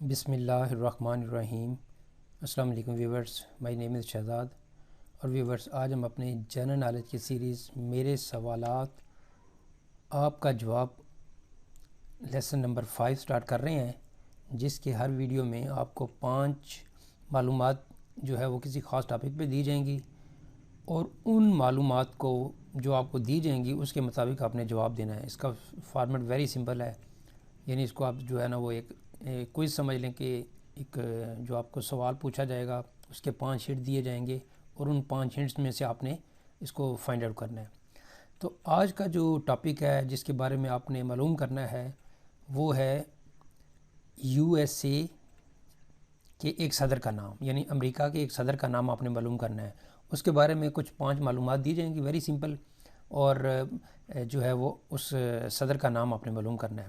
بسم اللہ الرحمن الرحیم۔ السلام علیکم ویورز، مائی نیم از شہزاد۔ اور ویورز، آج ہم اپنے جنرل نالج کی سیریز میرے سوالات آپ کا جواب لیسن نمبر 5 سٹارٹ کر رہے ہیں، جس کے ہر ویڈیو میں آپ کو 5 معلومات جو ہے وہ کسی خاص ٹاپک پہ دی جائیں گی، اور ان معلومات کو جو آپ کو دی جائیں گی اس کے مطابق آپ نے جواب دینا ہے۔ اس کا فارمیٹ ویری سمپل ہے، یعنی اس کو آپ جو ہے نا وہ ایک کوئز سمجھ لیں کہ ایک جو آپ کو سوال پوچھا جائے گا، اس کے 5 ہنٹ دیے جائیں گے، اور ان 5 ہنٹس میں سے آپ نے اس کو فائنڈ آؤٹ کرنا ہے۔ تو آج کا جو ٹاپک ہے جس کے بارے میں آپ نے معلوم کرنا ہے وہ ہے یو ایس اے کے ایک صدر کا نام، یعنی امریکہ کے ایک صدر کا نام آپ نے معلوم کرنا ہے۔ اس کے بارے میں کچھ 5 معلومات دی جائیں گی، ویری سمپل، اور جو ہے وہ اس صدر کا نام آپ نے معلوم کرنا ہے۔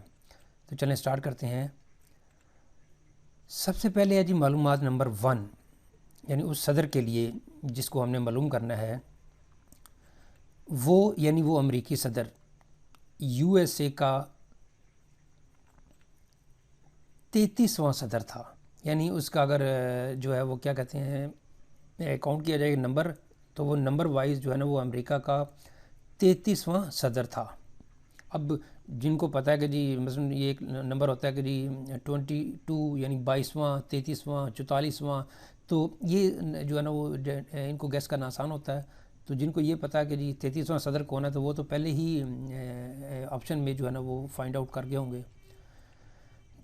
تو چلیں سٹارٹ کرتے ہیں۔ سب سے پہلے ہے جی معلومات نمبر 1، یعنی اس صدر کے لیے جس کو ہم نے معلوم کرنا ہے وہ امریکی صدر یو ایس اے کا 33واں صدر تھا۔ یعنی اس کا اگر جو ہے وہ کیا کہتے ہیں کاؤنٹ کیا جائے گا نمبر، تو وہ نمبر وائز جو ہے نا وہ امریکہ کا 33واں صدر تھا۔ اب جن کو پتہ ہے کہ جی مثلا یہ ایک نمبر ہوتا ہے کہ جی 22 یعنی 22واں، 33واں، 44واں، تو یہ جو ہے نا وہ ان کو گیس کرنا آسان ہوتا ہے۔ تو جن کو یہ پتہ ہے کہ جی 33واں صدر کون ہے تو وہ تو پہلے ہی آپشن میں جو ہے نا وہ فائنڈ آؤٹ کر گئے ہوں گے۔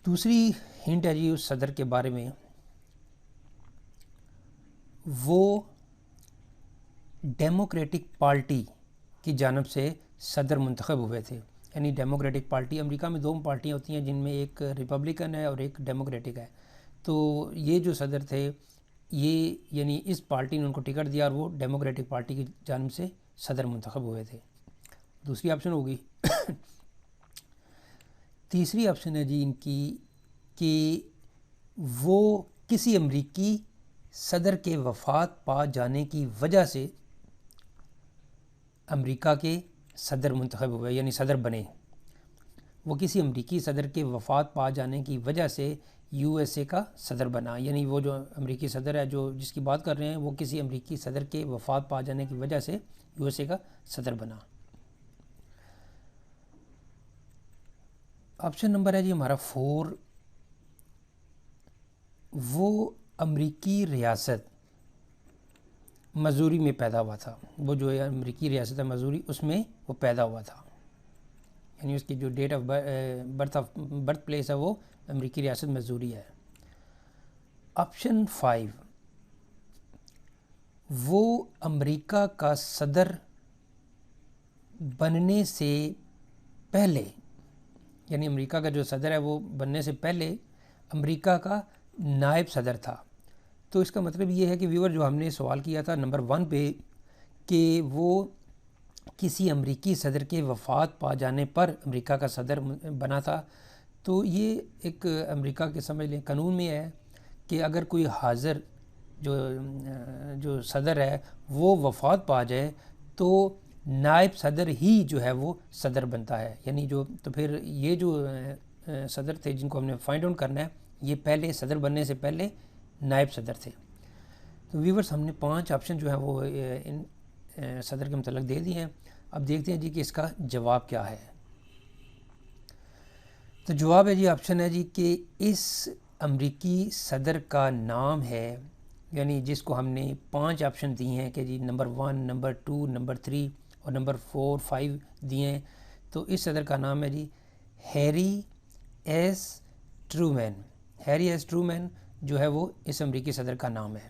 دوسری ہنٹ ہے جی اس صدر کے بارے میں، وہ ڈیموکریٹک پارٹی کی جانب سے صدر منتخب ہوئے تھے۔ یعنی ڈیموکریٹک پارٹی، امریکہ میں 2 پارٹیاں ہوتی ہیں جن میں ایک ریپبلکن ہے اور ایک ڈیموکریٹک ہے۔ تو یہ جو صدر تھے یہ یعنی اس پارٹی نے ان کو ٹکٹ دیا اور وہ ڈیموکریٹک پارٹی کی جانب سے صدر منتخب ہوئے تھے۔ دوسری آپشن ہوگی۔ تیسری آپشن ہے جی ان کی کہ وہ کسی امریکی صدر کے وفات پا جانے کی وجہ سے امریکہ کے صدر منتخب ہوئے، یعنی صدر بنے۔ وہ کسی امریکی صدر کے وفات پا جانے کی وجہ سے یو ایس اے کا صدر بنا، یعنی وہ جو امریکی صدر ہے جو جس کی بات کر رہے ہیں وہ کسی امریکی صدر کے وفات پا جانے کی وجہ سے یو ایس اے کا صدر بنا۔ آپشن نمبر ہے جی ہمارا 4، وہ امریکی ریاست مزوری میں پیدا ہوا تھا۔ وہ جو ہے امریکی ریاست مزوری اس میں وہ پیدا ہوا تھا، یعنی اس کی جو ڈیٹ آف برتھ پلیس ہے وہ امریکی ریاست مزوری ہے۔ آپشن 5، وہ امریکہ کا صدر بننے سے پہلے، یعنی امریکہ کا جو صدر ہے وہ بننے سے پہلے امریکہ کا نائب صدر تھا۔ تو اس کا مطلب یہ ہے کہ ویور جو ہم نے سوال کیا تھا نمبر 1 پہ کہ وہ کسی امریکی صدر کے وفات پا جانے پر امریکہ کا صدر بنا تھا، تو یہ ایک امریکہ کے سمجھ لیں قانون میں ہے کہ اگر کوئی حاضر جو صدر ہے وہ وفات پا جائے تو نائب صدر ہی جو ہے وہ صدر بنتا ہے۔ یعنی تو پھر یہ جو صدر تھے جن کو ہم نے فائنڈ آؤٹ کرنا ہے یہ پہلے صدر بننے سے پہلے نائب صدر تھے۔ تو ویورز ہم نے 5 آپشن جو ہیں وہ ان صدر کے متعلق دے دیے ہیں۔ اب دیکھتے ہیں جی کہ اس کا جواب کیا ہے۔ تو جواب ہے جی آپشن ہے جی کہ اس امریکی صدر کا نام ہے، یعنی جس کو ہم نے 5 آپشن دیے ہیں کہ جی نمبر 1، نمبر 2، نمبر 3 اور نمبر 4، 5 دیے ہیں، تو اس صدر کا نام ہے جی Harry S Truman. Harry S Truman جو ہے وہ اس امریکی صدر کا نام ہے۔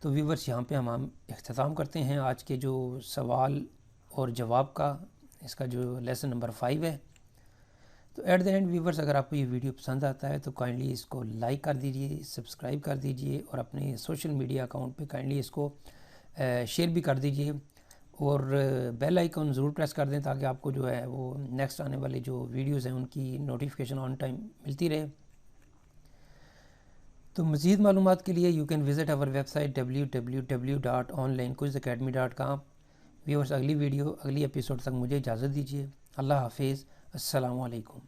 تو ویورز یہاں پہ ہم اختتام کرتے ہیں آج کے جو سوال اور جواب کا، اس کا جو لیسن نمبر 5 ہے۔ تو ایٹ دی اینڈ ویورز اگر آپ کو یہ ویڈیو پسند آتا ہے تو کائنڈلی اس کو لائک کر دیجئے، سبسکرائب کر دیجئے، اور اپنے سوشل میڈیا اکاؤنٹ پہ کائنڈلی اس کو شیئر بھی کر دیجئے، اور بیل آئیکن ضرور پریس کر دیں تاکہ آپ کو جو ہے وہ نیکسٹ آنے والے جو ویڈیوز ہیں ان کی نوٹیفیکیشن آن ٹائم ملتی رہے۔ تو مزید معلومات کے لیے یو کین وزٹ اور ویب سائٹ www.onlinequizacademy.com۔ ویورز اگلی ایپیسوڈ تک مجھے اجازت دیجیے۔ اللہ حافظ، السلام علیکم۔